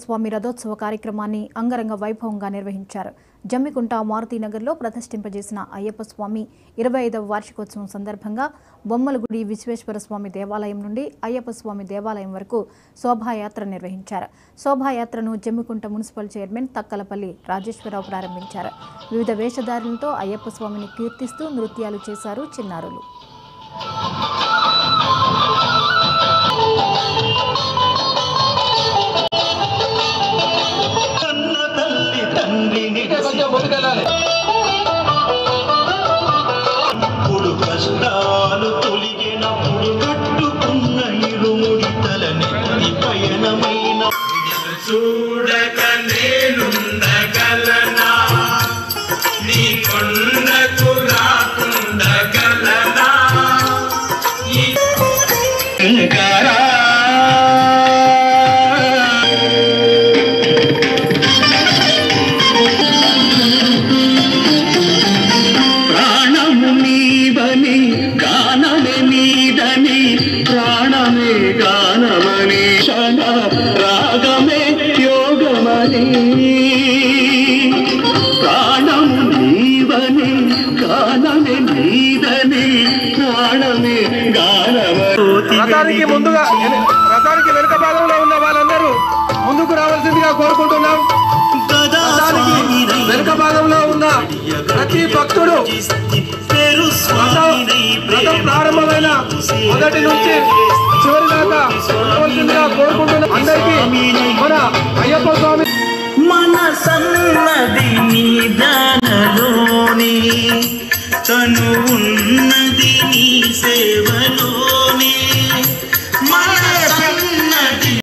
స్వామి రథోత్సవ కార్యక్రమాన్ని అంగరంగ వైభవంగా నిర్వహించారు. జమ్మికుంట మారుతినగర్లో ప్రతిష్ఠింపజేసిన అయ్యప్ప స్వామి 25వ వార్షికోత్సవం సందర్భంగా బొమ్మలగుడి విశ్వేశ్వర స్వామి దేవాలయం నుండి అయ్యప్ప స్వామి దేవాలయం వరకు శోభాయాత్ర నిర్వహించారు. శోభాయాత్రను జమ్మికుంట మున్సిపల్ చైర్మన్ తక్కలపల్లి రాజేశ్వరరావు ప్రారంభించారు. వివిధ వేషధారులతో అయ్యప్ప స్వామిని కీర్తిస్తూ నృత్యాలు చేశారు చిన్నారులు. కష్టాలు తొలిగినప్పుడు కట్టుకున్న ఇరుముడి తలని పయనమైన చూడక నేనుండగలనా నీ కొండకు రాకుండగలనా రాగమే యోగమని ప్రాణము నీవని గానమే నీదని ప్రాణమే రథానికి ముందుగా రథానికి వెనుక భాగంలో ఉన్న వాళ్ళందరూ ముందుకు రావాల్సిందిగా కోరుకుంటున్నాం. వెనుక భాగంలో ఉన్న ప్రతి భక్తుడు రథం ప్రారంభమైన మొదటి నుంచి చివరి దాకా రావాల్సిందిగా కోరుకుంటున్నాం. అందరికీ మన అయ్యప్ప స్వామి మనసన్నది నీ దానలోని తను ఉన్నది నీ సేవలో